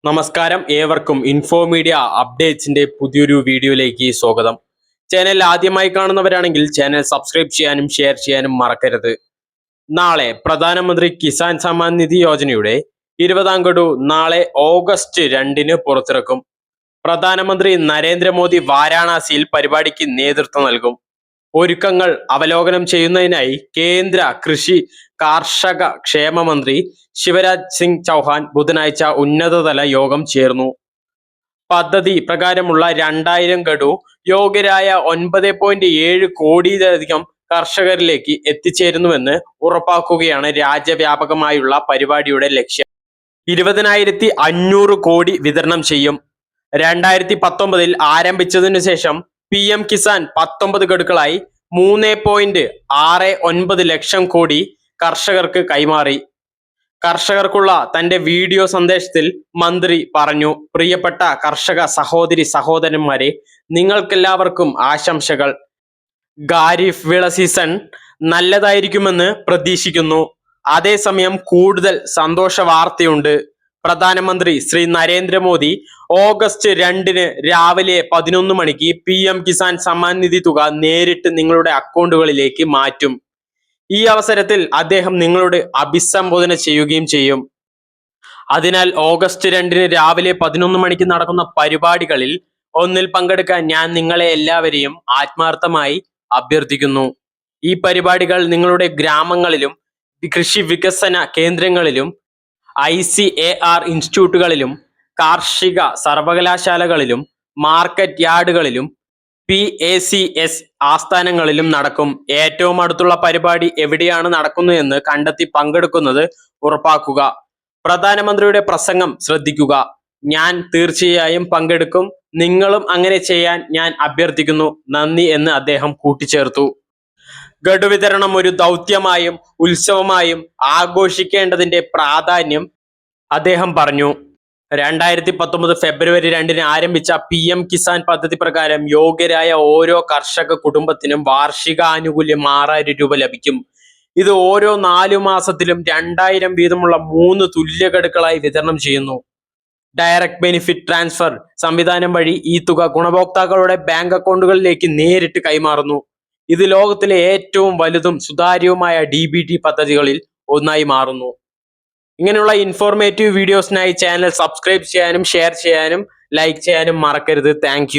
നമസ്കാരം, ഏവർക്കും info media അപ്ഡേറ്റ്സിന്റെ പുതിയൊരു വീഡിയോയിലേക്ക് സ്വാഗതം. ചാനൽ ആദ്യമായി കാണുന്നവരാണെങ്കിൽ ചാനൽ സബ്സ്ക്രൈബ് ചെയ്യാനും ഷെയർ ചെയ്യാനും മറക്കരുത്. നാളെ പ്രധാനമന്ത്രി കിസാൻ സമ്മാൻ നിധി യോജനയുടെ 20ാം ഗഡു നാളെ ഓഗസ്റ്റ് 2-ന് പുറത്തിറക്കും. പ്രധാനമന്ത്രി നരേന്ദ്രമോദി വാരാണസിയിൽ പരിപാടിക്ക് നേതൃത്വം നൽകും. ഒരുക്കങ്ങൾ അവലോകനം ചെയ്യുന്നതിനായി കേന്ദ്ര കൃഷി കാർഷക ക്ഷേമ മന്ത്രി ശിവരാജ് സിംഗ് ചൗഹാൻ ബുധനാഴ്ച ഉന്നതതല യോഗം ചേർന്നു. പദ്ധതി പ്രകാരമുള്ള 2000 ഗഡു യോഗ്യരായ 9.7 കോടിയിലധികം കർഷകരിലേക്ക് എത്തിച്ചേരുന്നുവെന്ന് ഉറപ്പാക്കുകയാണ് രാജ്യവ്യാപകമായുള്ള പരിപാടിയുടെ ലക്ഷ്യം. 20,500 കോടി വിതരണം ചെയ്യും. 2019 ആരംഭിച്ചതിനു ശേഷം PM കിസാൻ 19 ഗഡുക്കളായി 3.69 ലക്ഷം കോടി കർഷകർക്ക് കൈമാറി. കർഷകർക്കുള്ള തന്റെ വീഡിയോ സന്ദേശത്തിൽ മന്ത്രി പറഞ്ഞു, പ്രിയപ്പെട്ട കർഷക സഹോദരി സഹോദരന്മാരെ, നിങ്ങൾക്കെല്ലാവർക്കും ആശംസകൾ. ഖാരിഫ് വിള സീസൺ നല്ലതായിരിക്കുമെന്ന് പ്രതീക്ഷിക്കുന്നു. അതേസമയം കൂടുതൽ സന്തോഷ വാർത്തയുണ്ട്. പ്രധാനമന്ത്രി ശ്രീ നരേന്ദ്രമോദി ഓഗസ്റ്റ് 2-ന് രാവിലെ 11 മണിക്ക് PM കിസാൻ സമ്മാൻ നിധി തുക നേരിട്ട് നിങ്ങളുടെ അക്കൗണ്ടുകളിലേക്ക് മാറ്റും. ഈ അവസരത്തിൽ അദ്ദേഹം നിങ്ങളോട് അഭിസംബോധന ചെയ്യുകയും ചെയ്യും. അതിനാൽ ഓഗസ്റ്റ് 2-ന് രാവിലെ 11 മണിക്ക് നടക്കുന്ന പരിപാടികളിൽ ഒന്നിൽ പങ്കെടുക്കാൻ ഞാൻ നിങ്ങളെ എല്ലാവരെയും ആത്മാർത്ഥമായി അഭ്യർത്ഥിക്കുന്നു. ഈ പരിപാടികൾ നിങ്ങളുടെ ഗ്രാമങ്ങളിലും കൃഷി വികസന കേന്ദ്രങ്ങളിലും ICAR ഇൻസ്റ്റിറ്റ്യൂട്ടുകളിലും കാർഷിക സർവകലാശാലകളിലും മാർക്കറ്റ് യാർഡുകളിലും PACS ആസ്ഥാനങ്ങളിലും നടക്കും. ഏറ്റവും അടുത്തുള്ള പരിപാടി എവിടെയാണ് നടക്കുന്നതെന്ന് കണ്ടെത്തി പങ്കെടുക്കുന്നത് ഉറപ്പാക്കുക. പ്രധാനമന്ത്രിയുടെ പ്രസംഗം ശ്രദ്ധിക്കുക. ഞാൻ തീർച്ചയായും പങ്കെടുക്കും. നിങ്ങളും അങ്ങനെ ചെയ്യാൻ ഞാൻ അഭ്യർത്ഥിക്കുന്നു. നന്ദി എന്ന് അദ്ദേഹം കൂട്ടിച്ചേർത്തു. ഗഡു വിതരണം ഒരു ദൗത്യമായും ഉത്സവമായും ആഘോഷിക്കേണ്ടതിന്റെ പ്രാധാന്യം അദ്ദേഹം പറഞ്ഞു. 2019 ഫെബ്രുവരി 2-ന് ആരംഭിച്ച PM കിസാൻ പദ്ധതി പ്രകാരം യോഗ്യരായ ഓരോ കർഷക കുടുംബത്തിനും വാർഷിക ആനുകൂല്യം 6000 രൂപ ലഭിക്കും. ഇത് ഓരോ 4 മാസത്തിലും 2000 വീതമുള്ള 3 തുല്യ ഗഡുക്കളായി വിതരണം ചെയ്യുന്നു. ഡയറക്ട് ബെനിഫിറ്റ് ട്രാൻസ്ഫർ സംവിധാനം വഴി ഈ തുക ഗുണഭോക്താക്കളുടെ ബാങ്ക് അക്കൗണ്ടുകളിലേക്ക് നേരിട്ട് കൈമാറുന്നു. ഇത് ലോകത്തിലെ ഏറ്റവും വലുതും സുതാര്യവുമായ DBT പദ്ധതികളിൽ ഒന്നായി മാറുന്നു. ഇങ്ങനെയുള്ള ഇൻഫോർമേറ്റീവ് വീഡിയോസിനായി ചാനൽ സബ്സ്ക്രൈബ് ചെയ്യാനും ഷെയർ ചെയ്യാനും ലൈക്ക് ചെയ്യാനും മറക്കരുത്. താങ്ക്